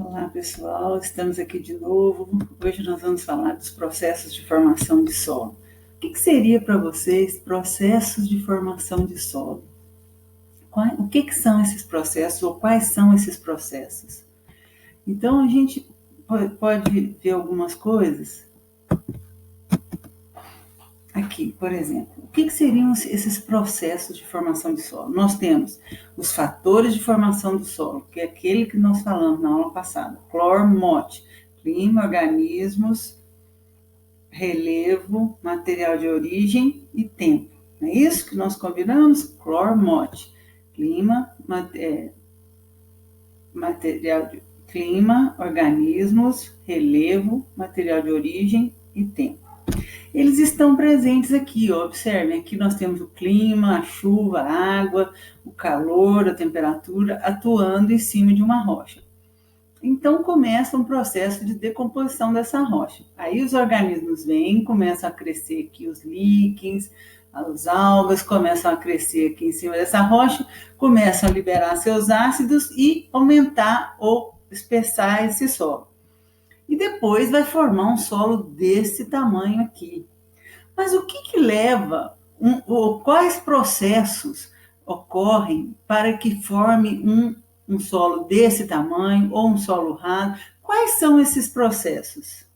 Olá, pessoal, estamos aqui de novo. Hoje nós vamos falar dos processos de formação de solo. O que seria para vocês processos de formação de solo? O que são esses processos ou quais são esses processos? Então, a gente pode ver algumas coisas aqui, por exemplo. O que seriam esses processos de formação de solo? Nós temos os fatores de formação do solo, que é aquele que nós falamos na aula passada. Clor, MOT, clima, organismos, relevo, material de origem e tempo. Não é isso que nós combinamos? Clor, MOT, clima, clima, organismos, relevo, material de origem e tempo. Eles estão presentes aqui, ó. Observem, aqui nós temos o clima, a chuva, a água, o calor, a temperatura, atuando em cima de uma rocha. Então começa um processo de decomposição dessa rocha. Aí os organismos vêm, começam a crescer aqui os líquens, as algas começam a crescer aqui em cima dessa rocha, começam a liberar seus ácidos e aumentar ou espessar esse solo. E depois vai formar um solo desse tamanho aqui. Mas o que leva, quais processos ocorrem para que forme um solo desse tamanho ou um solo raso? Quais são esses processos?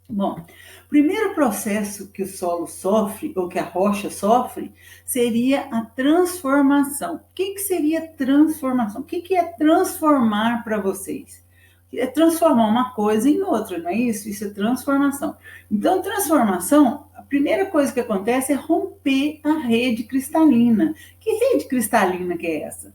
Bom, o primeiro processo que o solo sofre, ou que a rocha sofre, seria a transformação. O que seria transformação? O que é transformar para vocês? É transformar uma coisa em outra, não é isso? Isso é transformação. Então, transformação, a primeira coisa que acontece é romper a rede cristalina. Que rede cristalina que é essa?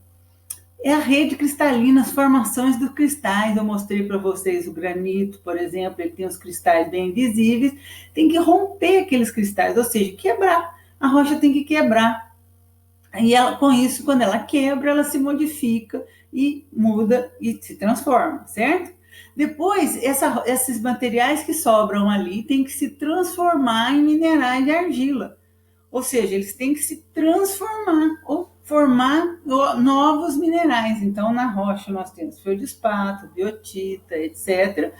É a rede cristalina, as formações dos cristais. Eu mostrei para vocês o granito, por exemplo, ele tem os cristais bem visíveis. Tem que romper aqueles cristais, ou seja, quebrar. A rocha tem que quebrar. E ela, com isso, quando ela quebra, ela se modifica e muda e se transforma, certo? Depois, esses materiais que sobram ali têm que se transformar em minerais de argila. Ou seja, eles têm que se transformar ou formar novos minerais. Então, na rocha nós temos feldspato, biotita, etc.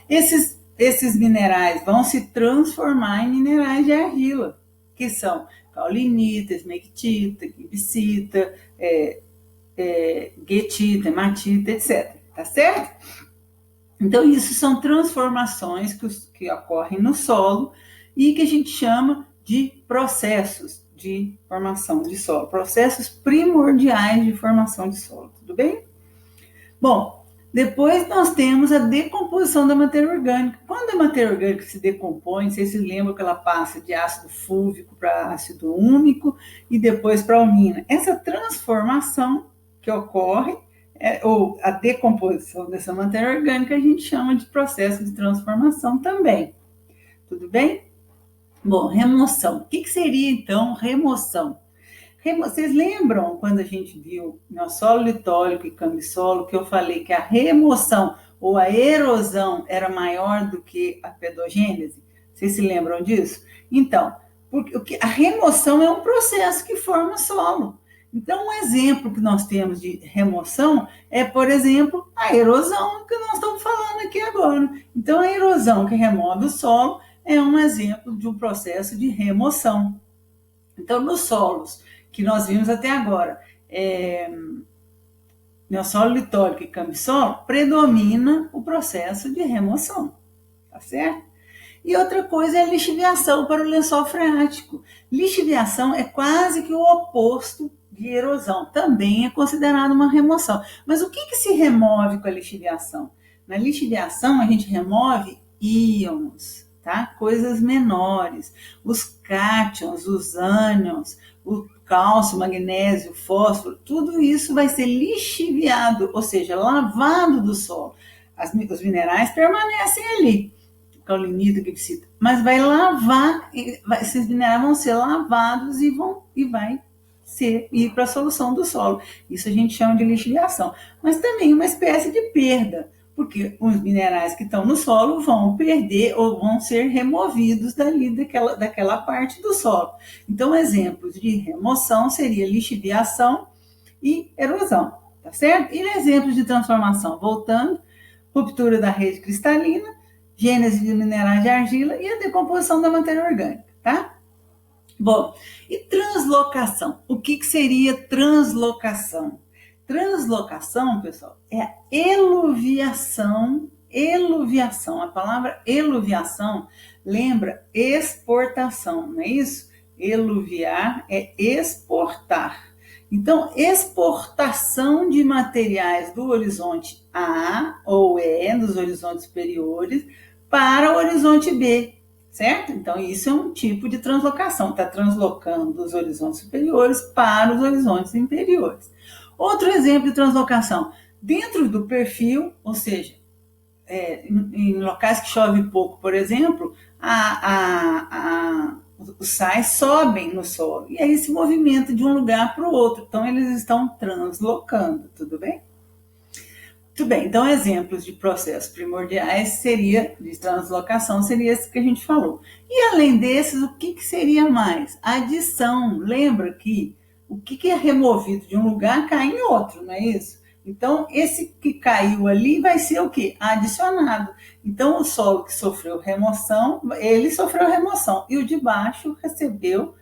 Esses minerais vão se transformar em minerais de argila, que são caulinita, esmectita, gibsita, guetita, hematita, etc. Tá certo? Então, isso são transformações que ocorrem no solo e que a gente chama de processos de formação de solo, processos primordiais de formação de solo, tudo bem? Bom, depois nós temos a decomposição da matéria orgânica. Quando a matéria orgânica se decompõe, vocês se lembram que ela passa de ácido fúlvico para ácido úmico e depois para almina. Essa transformação que ocorre, ou a decomposição dessa matéria orgânica, a gente chama de processo de transformação também. Tudo bem? Bom, remoção. O que seria, então, remoção? Vocês lembram quando a gente viu no solo litólico e cambissolo que eu falei que a remoção ou a erosão era maior do que a pedogênese? Vocês se lembram disso? Então, porque a remoção é um processo que forma solo. Então, um exemplo que nós temos de remoção é, por exemplo, a erosão que nós estamos falando aqui agora. Então, a erosão que remove o solo é um exemplo de um processo de remoção. Então, nos solos que nós vimos até agora, no solo litólico e cambissolo, predomina o processo de remoção, tá certo? E outra coisa é a lixiviação para o lençol freático. Lixiviação é quase que o oposto de erosão, também é considerado uma remoção. Mas o que se remove com a lixiviação? Na lixiviação, a gente remove íons, tá? Coisas menores, os cátions, os ânions, o cálcio, magnésio, fósforo, tudo isso vai ser lixiviado, ou seja, lavado do solo. Os minerais permanecem ali, caulinita, gibsita, mas vai lavar, esses minerais vão ser lavados e vai ir para a solução do solo. Isso a gente chama de lixiviação, mas também uma espécie de perda, porque os minerais que estão no solo vão perder ou vão ser removidos daquela parte do solo. Então, exemplos de remoção seria lixiviação e erosão, tá certo? E exemplos de transformação, voltando, ruptura da rede cristalina, gênese de minerais de argila e a decomposição da matéria orgânica, tá? Bom, e translocação? O que seria translocação? Translocação, pessoal, é a eluviação. A palavra eluviação lembra exportação, não é isso? Eluviar é exportar. Então, exportação de materiais do horizonte A ou E, dos horizontes superiores, para o horizonte B, certo? Então, isso é um tipo de translocação, está translocando dos horizontes superiores para os horizontes inferiores. Outro exemplo de translocação, dentro do perfil, ou seja, em locais que chove pouco, por exemplo, os sais sobem no solo, e aí se movimenta de um lugar para o outro, então eles estão translocando, tudo bem? Muito bem, então exemplos de processos primordiais de translocação seria esse que a gente falou. E além desses, o que seria mais? Adição. Lembra que o que é removido de um lugar cai em outro, não é isso? Então, esse que caiu ali vai ser o quê? Adicionado. Então, o solo que sofreu remoção, ele sofreu remoção, e o de baixo recebeu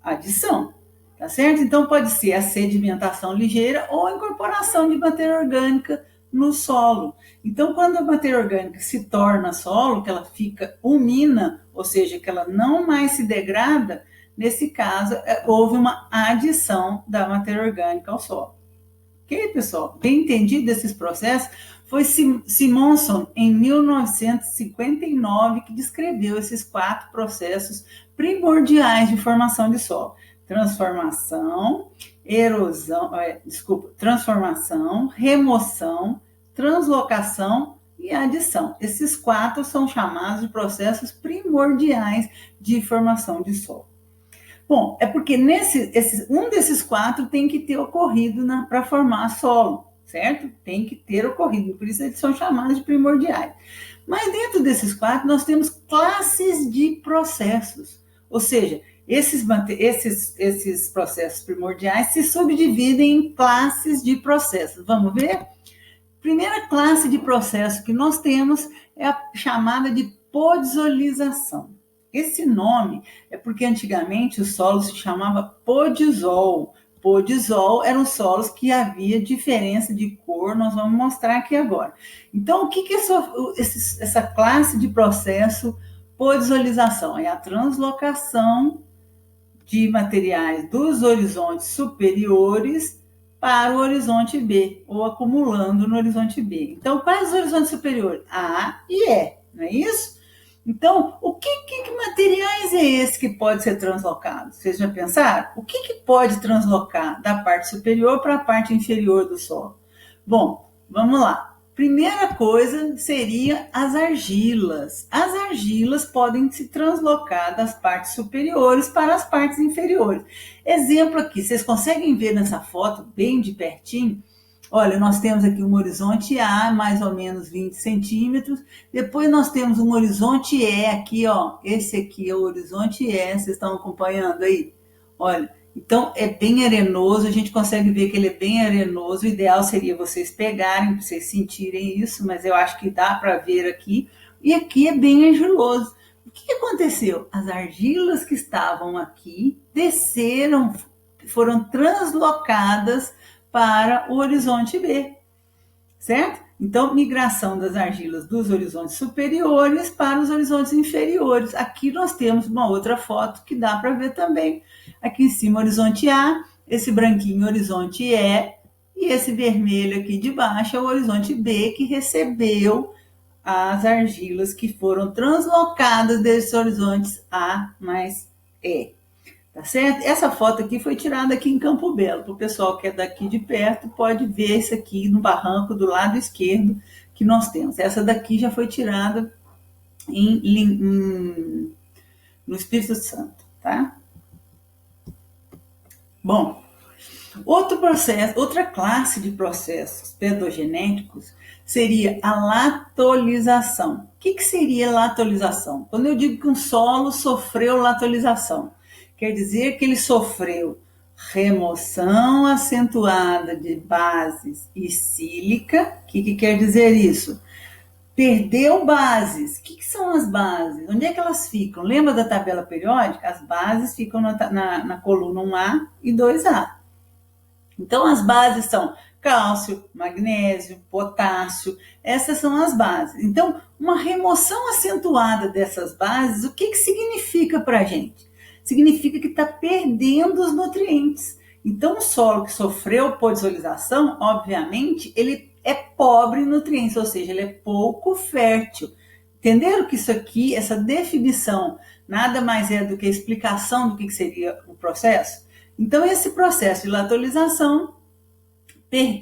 adição. Tá certo? Então, pode ser a sedimentação ligeira ou a incorporação de matéria orgânica no solo. Então, quando a matéria orgânica se torna solo, que ela fica umina, ou seja, que ela não mais se degrada, nesse caso, houve uma adição da matéria orgânica ao solo. Ok, pessoal? Bem entendido esses processos? Foi Simonson, em 1959, que descreveu esses 4 processos primordiais de formação de solo: transformação, transformação, remoção, translocação e adição. Esses 4 são chamados de processos primordiais de formação de solo. Bom, é porque um desses 4 tem que ter ocorrido para formar solo, certo? Tem que ter ocorrido, por isso eles são chamados de primordiais. Mas dentro desses 4 nós temos classes de processos, ou seja, esses processos primordiais se subdividem em classes de processos. Vamos ver? Primeira classe de processo que nós temos é a chamada de podzolização. Esse nome é porque antigamente o solo se chamava podzol. Podzol eram solos que havia diferença de cor, nós vamos mostrar aqui agora. Então, o que é essa classe de processo podzolização? É a translocação de materiais dos horizontes superiores para o horizonte B, ou acumulando no horizonte B. Então, quais os horizontes superiores? A e E, não é isso? Então, que materiais é esse que pode ser translocado? Vocês já pensaram? O que pode translocar da parte superior para a parte inferior do solo? Bom, vamos lá. Primeira coisa seria as argilas. As argilas podem se translocar das partes superiores para as partes inferiores. Exemplo aqui, vocês conseguem ver nessa foto bem de pertinho? Olha, nós temos aqui um horizonte A, mais ou menos 20 centímetros. Depois nós temos um horizonte E aqui, ó. Esse aqui é o horizonte E, vocês estão acompanhando aí? Olha, então é bem arenoso, a gente consegue ver que ele é bem arenoso. O ideal seria vocês pegarem, para vocês sentirem isso, mas eu acho que dá para ver aqui. E aqui é bem argiloso. O que aconteceu? As argilas que estavam aqui desceram, foram translocadas para o horizonte B, certo? Então, migração das argilas dos horizontes superiores para os horizontes inferiores. Aqui nós temos uma outra foto que dá para ver também. Aqui em cima, horizonte A, esse branquinho, horizonte E, e esse vermelho aqui de baixo é o horizonte B, que recebeu as argilas que foram translocadas desses horizontes A mais E. Tá certo? Essa foto aqui foi tirada aqui em Campo Belo. Para o pessoal que é daqui de perto, pode ver isso aqui no barranco do lado esquerdo que nós temos. Essa daqui já foi tirada no Espírito Santo, tá? Bom, outra classe de processos pedogenéticos seria a latolização. O que seria latolização? Quando eu digo que um solo sofreu latolização, quer dizer que ele sofreu remoção acentuada de bases e sílica. O que quer dizer isso? Perdeu bases. O que são as bases? Onde é que elas ficam? Lembra da tabela periódica? As bases ficam na coluna 1A e 2A. Então, as bases são cálcio, magnésio, potássio, essas são as bases. Então, uma remoção acentuada dessas bases, o que significa para a gente? Significa que está perdendo os nutrientes. Então, o solo que sofreu podisolização, obviamente, ele é pobre em nutrientes, ou seja, ele é pouco fértil. Entenderam que isso aqui, essa definição, nada mais é do que a explicação do que seria o processo? Então, esse processo de latolização,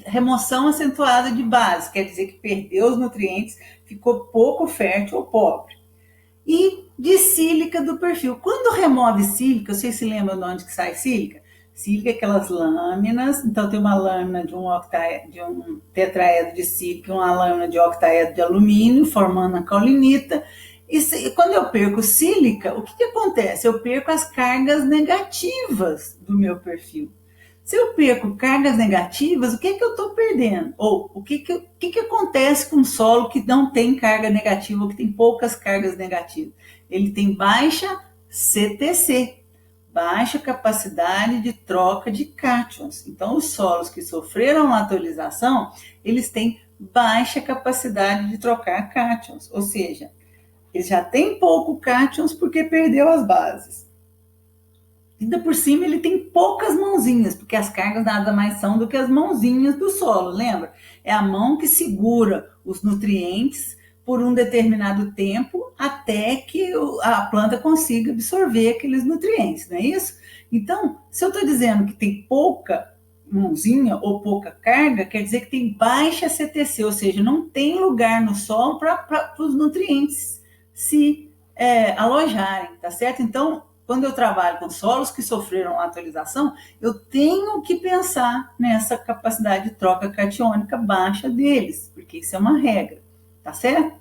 remoção acentuada de base, quer dizer que perdeu os nutrientes, ficou pouco fértil ou pobre. E de sílica do perfil. Quando remove sílica, vocês se lembram de onde que sai sílica? Sílica é aquelas lâminas, então tem uma lâmina de um tetraedro de sílica e uma lâmina de octaedro de alumínio, formando a caulinita. E quando eu perco sílica, o que acontece? Eu perco as cargas negativas do meu perfil. Se eu perco cargas negativas, o que eu estou perdendo? Ou o que acontece com um solo que não tem carga negativa, ou que tem poucas cargas negativas? Ele tem baixa CTC, baixa capacidade de troca de cátions. Então, os solos que sofreram latolização, eles têm baixa capacidade de trocar cátions, ou seja, ele já tem pouco cátions porque perdeu as bases. Ainda por cima, ele tem poucas mãozinhas, porque as cargas nada mais são do que as mãozinhas do solo, lembra? É a mão que segura os nutrientes por um determinado tempo até que a planta consiga absorver aqueles nutrientes, não é isso? Então, se eu estou dizendo que tem pouca mãozinha ou pouca carga, quer dizer que tem baixa CTC, ou seja, não tem lugar no solo para os nutrientes se alojarem, tá certo? Então, quando eu trabalho com solos que sofreram latolização, eu tenho que pensar nessa capacidade de troca catiônica baixa deles, porque isso é uma regra, tá certo?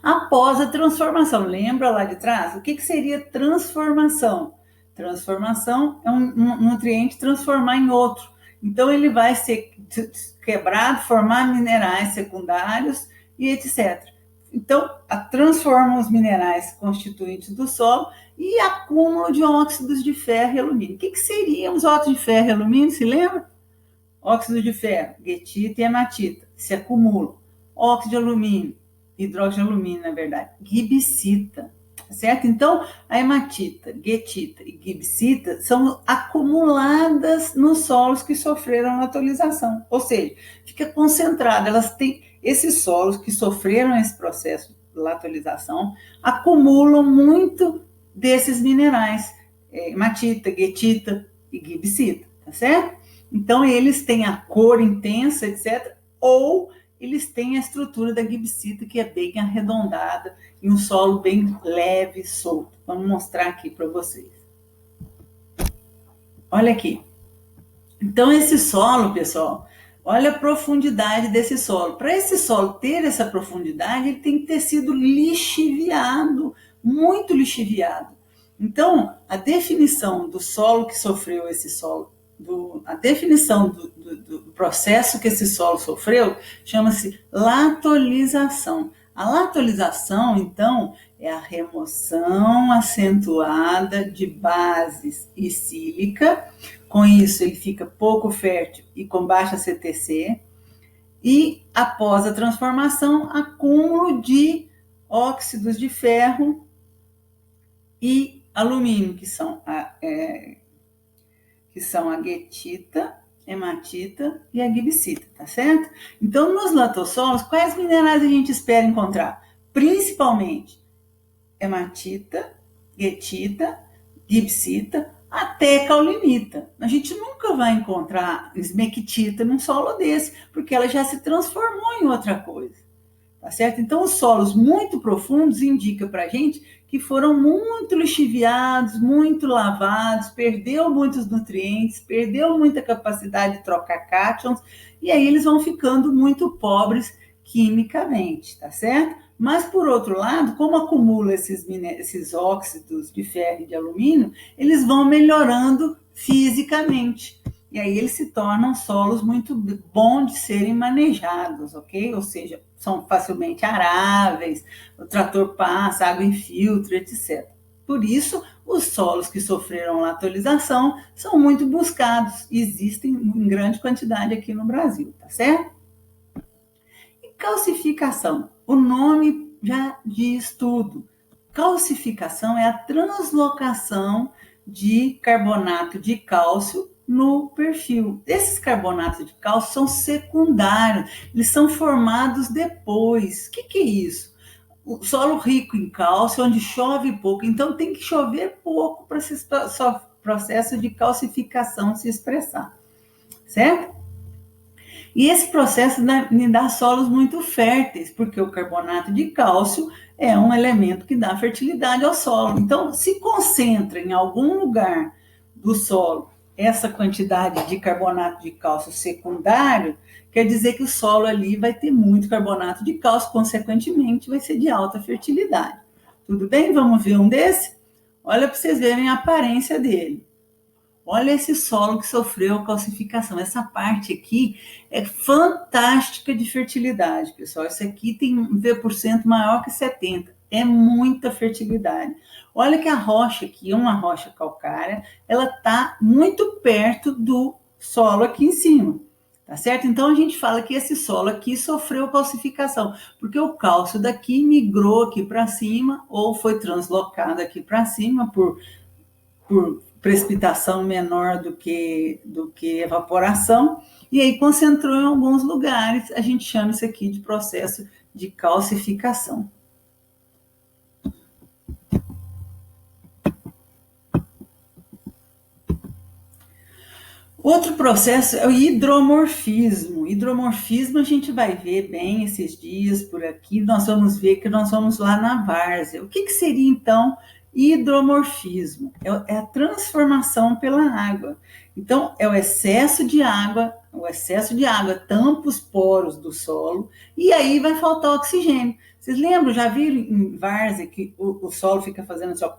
Após a transformação, lembra lá de trás? O que seria transformação? Transformação é um nutriente transformar em outro. Então, ele vai ser quebrado, formar minerais secundários e etc. Então, transforma os minerais constituintes do solo e acúmulo de óxidos de ferro e alumínio. O que seriam os óxidos de ferro e alumínio? Se lembra? Óxido de ferro, guetita e hematita, se acumulam. Óxido de alumínio, hidróxido de alumínio, na verdade, gibsita, certo? Então, a hematita, guetita e gibsita são acumuladas nos solos que sofreram latolização, ou seja, fica concentrada, elas têm esses solos que sofreram esse processo de latolização, acumulam muito desses minerais, hematita, guetita e gibsita, tá certo? Então, eles têm a cor intensa, etc., ou eles têm a estrutura da gibsita, que é bem arredondada e um solo bem leve e solto. Vamos mostrar aqui para vocês. Olha aqui. Então, esse solo, pessoal, olha a profundidade desse solo. Para esse solo ter essa profundidade, ele tem que ter sido lixiviado, muito lixiviado. Então, a definição do solo que sofreu esse solo, a definição do processo que esse solo sofreu, chama-se latolização. A latolização, então, é a remoção acentuada de bases e sílica. Com isso, ele fica pouco fértil e com baixa CTC. E, após a transformação, acúmulo de óxidos de ferro e alumínio, que são a guetita, hematita e a gibsita, tá certo? Então, nos latossolos, quais minerais a gente espera encontrar? Principalmente hematita, guetita, gibsita, até caulinita. A gente nunca vai encontrar esmectita num solo desse, porque ela já se transformou em outra coisa, tá certo? Então, os solos muito profundos indicam pra gente que foram muito lixiviados, muito lavados, perdeu muitos nutrientes, perdeu muita capacidade de trocar cátions, e aí eles vão ficando muito pobres quimicamente, tá certo? Mas, por outro lado, como acumula esses óxidos de ferro e de alumínio, eles vão melhorando fisicamente. e aí eles se tornam solos muito bons de serem manejados, ok? Ou seja, são facilmente aráveis, o trator passa, água infiltra, etc. Por isso, os solos que sofreram latolização são muito buscados, existem em grande quantidade aqui no Brasil, tá certo? E calcificação, o nome já diz tudo. Calcificação é a translocação de carbonato de cálcio no perfil. Esses carbonatos de cálcio são secundários, eles são formados depois. O que é isso? O solo rico em cálcio, onde chove pouco, então tem que chover pouco para esse processo de calcificação se expressar, certo? E esse processo me dá solos muito férteis, porque o carbonato de cálcio é um elemento que dá fertilidade ao solo. Então, se concentra em algum lugar do solo essa quantidade de carbonato de cálcio secundário, quer dizer que o solo ali vai ter muito carbonato de cálcio, consequentemente vai ser de alta fertilidade. Tudo bem? Vamos ver um desse? Olha para vocês verem a aparência dele. Olha esse solo que sofreu calcificação. Essa parte aqui é fantástica de fertilidade, pessoal. Isso aqui tem um V% maior que 70. É muita fertilidade. Olha que a rocha aqui, uma rocha calcária, ela está muito perto do solo aqui em cima. Tá certo? Então a gente fala que esse solo aqui sofreu calcificação, porque o cálcio daqui migrou aqui para cima ou foi translocado aqui para cima por precipitação menor do que evaporação, e aí concentrou em alguns lugares. A gente chama isso aqui de processo de calcificação. Outro processo é o hidromorfismo. Hidromorfismo a gente vai ver bem esses dias por aqui. Nós vamos ver que nós vamos lá na várzea. O que seria então hidromorfismo? É a transformação pela água. Então, é o excesso de água tampa os poros do solo e aí vai faltar oxigênio. Vocês lembram, já viram em várzea que o solo fica fazendo assim, ó,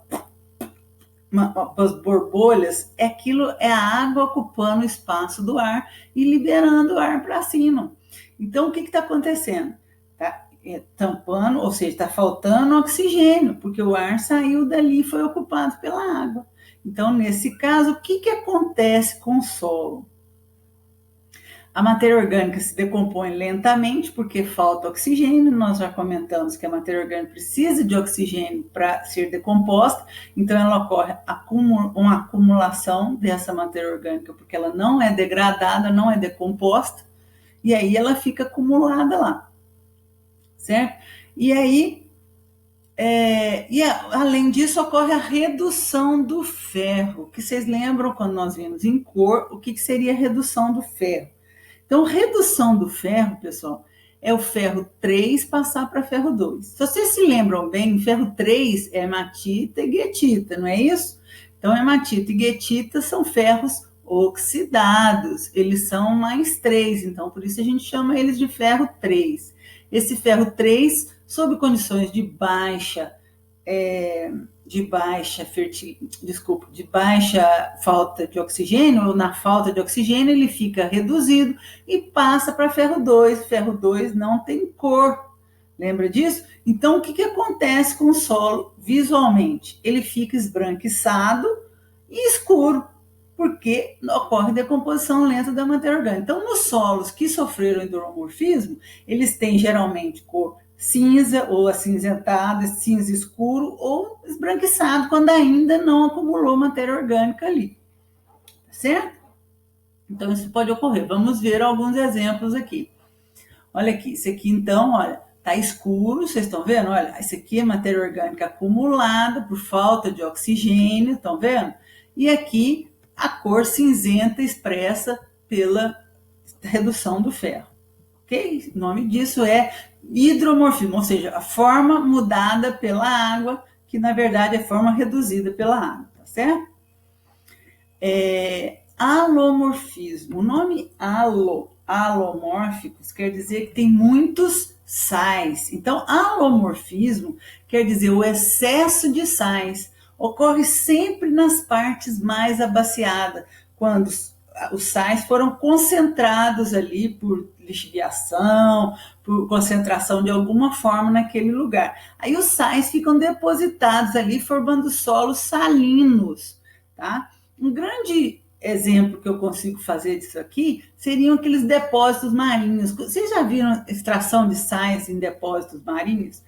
as borbolhas? Aquilo é a água ocupando o espaço do ar e liberando o ar para cima. Então, o que está acontecendo? Está tampando, ou seja, está faltando oxigênio, porque o ar saiu dali e foi ocupado pela água. Então, nesse caso, o que acontece com o solo? A matéria orgânica se decompõe lentamente porque falta oxigênio. Nós já comentamos que a matéria orgânica precisa de oxigênio para ser decomposta, então ela ocorre uma acumulação dessa matéria orgânica porque ela não é degradada, não é decomposta, e aí ela fica acumulada lá, certo? E aí, além disso, ocorre a redução do ferro, que vocês lembram quando nós vimos em cor, o que seria a redução do ferro? Então, redução do ferro, pessoal, é o ferro 3 passar para ferro 2. Se vocês se lembram bem, ferro 3 é hematita e guetita, não é isso? Então, hematita e guetita são ferros oxidados, eles são mais 3, então por isso a gente chama eles de ferro 3. Esse ferro 3, sob condições de baixa falta de oxigênio, ou na falta de oxigênio, ele fica reduzido e passa para ferro 2. Ferro 2 não tem cor, lembra disso? Então, o que acontece com o solo visualmente? Ele fica esbranquiçado e escuro, porque ocorre decomposição lenta da matéria orgânica. Então, nos solos que sofreram hidromorfismo, eles têm geralmente cor cinza ou acinzentado, cinza escuro ou esbranquiçado, quando ainda não acumulou matéria orgânica ali, certo? Então, isso pode ocorrer. Vamos ver alguns exemplos aqui. Olha aqui, esse aqui então, olha, tá escuro, vocês estão vendo? Olha, esse aqui é matéria orgânica acumulada por falta de oxigênio, estão vendo? E aqui a cor cinzenta expressa pela redução do ferro. Ok? O nome disso é hidromorfismo, ou seja, a forma mudada pela água, que na verdade é forma reduzida pela água, tá certo? Alomorfismo. O nome alomórficos quer dizer que tem muitos sais. Então, alomorfismo quer dizer o excesso de sais. Ocorre sempre nas partes mais abaciadas, quando os sais foram concentrados ali por lixiviação, por concentração de alguma forma naquele lugar. Aí os sais ficam depositados ali, formando solos salinos, tá? Um grande exemplo que eu consigo fazer disso aqui seriam aqueles depósitos marinhos. Vocês já viram extração de sais em depósitos marinhos?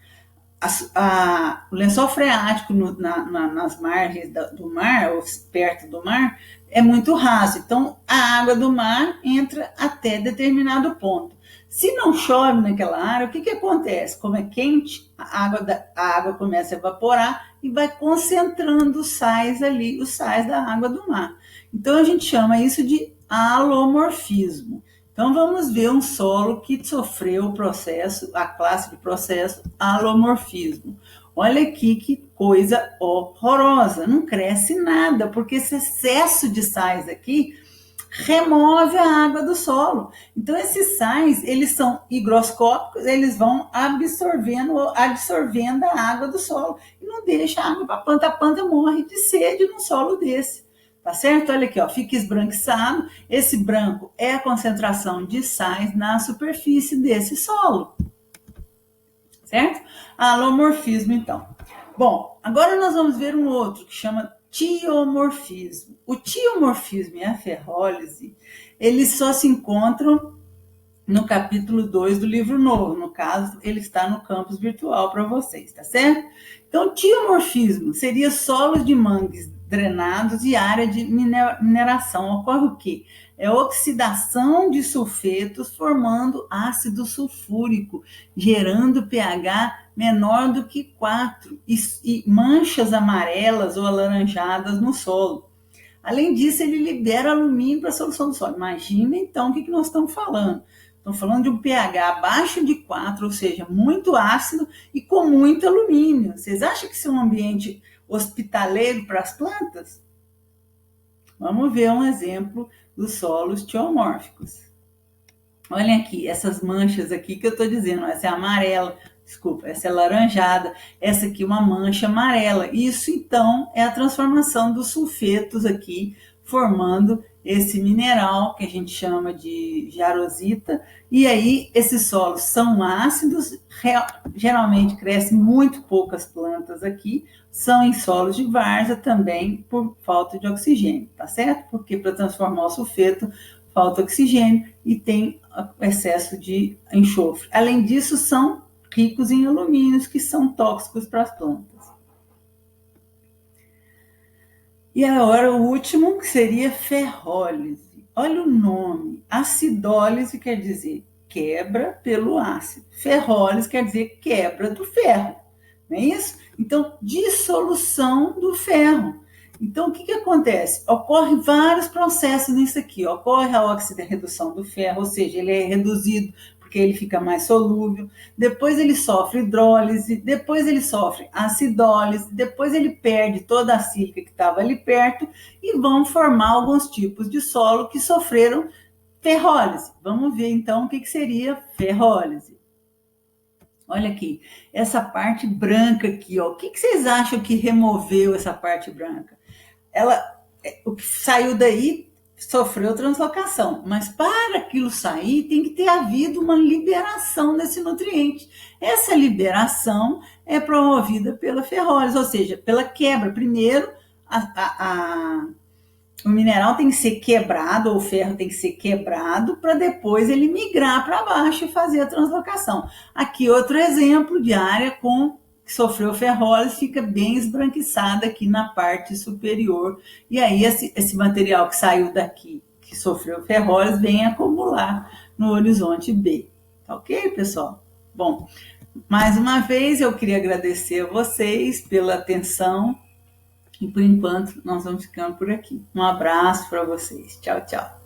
O lençol freático nas margens do mar, ou perto do mar, é muito raso. Então, a água do mar entra até determinado ponto. Se não chove naquela área, o que acontece? Como é quente, a água começa a evaporar e vai concentrando os sais ali, os sais da água do mar. Então, a gente chama isso de alomorfismo. Então, vamos ver um solo que sofreu o processo, a classe de processo alomorfismo. Olha aqui que coisa horrorosa, não cresce nada, porque esse excesso de sais aqui remove a água do solo. Então, esses sais, eles são higroscópicos, eles vão absorvendo a água do solo e não deixa a água para a planta morre de sede num solo desse. Tá certo? Olha aqui, ó, fica esbranquiçado. Esse branco é a concentração de sais na superfície desse solo. Certo? Alomorfismo, então. Bom, agora nós vamos ver um outro que chama tiomorfismo. O tiomorfismo e a ferrólise, eles só se encontram no capítulo 2 do livro novo. No caso, ele está no campus virtual para vocês, tá certo? Então, tiomorfismo seria solos de mangues drenados e área de mineração. Ocorre o quê? É oxidação de sulfetos formando ácido sulfúrico, gerando pH menor do que 4 e manchas amarelas ou alaranjadas no solo. Além disso, ele libera alumínio para a solução do solo. Imagina, então, o que nós estamos falando. Estamos falando de um pH abaixo de 4, ou seja, muito ácido e com muito alumínio. Vocês acham que isso é um ambiente hospitaleiro para as plantas? Vamos ver um exemplo dos solos tiomórficos. Olhem aqui, essas manchas aqui que eu estou dizendo, essa é amarela, desculpa, essa é laranjada, essa aqui é uma mancha amarela. Isso, então, é a transformação dos sulfetos aqui, formando esse mineral que a gente chama de jarosita. E aí, esses solos são ácidos, geralmente crescem muito poucas plantas aqui, são em solos de várzea também por falta de oxigênio, tá certo? Porque para transformar o sulfeto, falta oxigênio e tem excesso de enxofre. Além disso, são ricos em alumínios, que são tóxicos para as plantas. E agora o último, que seria ferrólise. Olha o nome. Acidólise quer dizer quebra pelo ácido. Ferrólise quer dizer quebra do ferro. Não é isso? Então, dissolução do ferro. Então, o que acontece? Ocorre vários processos nisso aqui. Ocorre a oxida-redução do ferro, ou seja, ele é reduzido porque ele fica mais solúvel. Depois ele sofre hidrólise, depois ele sofre acidólise, depois ele perde toda a sílica que estava ali perto e vão formar alguns tipos de solo que sofreram ferrólise. Vamos ver, então, o que seria ferrólise. Olha aqui, essa parte branca aqui, ó. O que vocês acham que removeu essa parte branca? O que saiu daí sofreu translocação, mas para aquilo sair tem que ter havido uma liberação desse nutriente. Essa liberação é promovida pela ferrólise, ou seja, pela quebra. Primeiro, o mineral tem que ser quebrado, ou o ferro tem que ser quebrado, para depois ele migrar para baixo e fazer a translocação. Aqui outro exemplo de área que sofreu ferrólise, fica bem esbranquiçada aqui na parte superior. E aí esse material que saiu daqui, que sofreu ferrólise, vem acumular no horizonte B. Tá ok, pessoal? Bom, mais uma vez eu queria agradecer a vocês pela atenção. E por enquanto nós vamos ficando por aqui. Um abraço para vocês. Tchau, tchau.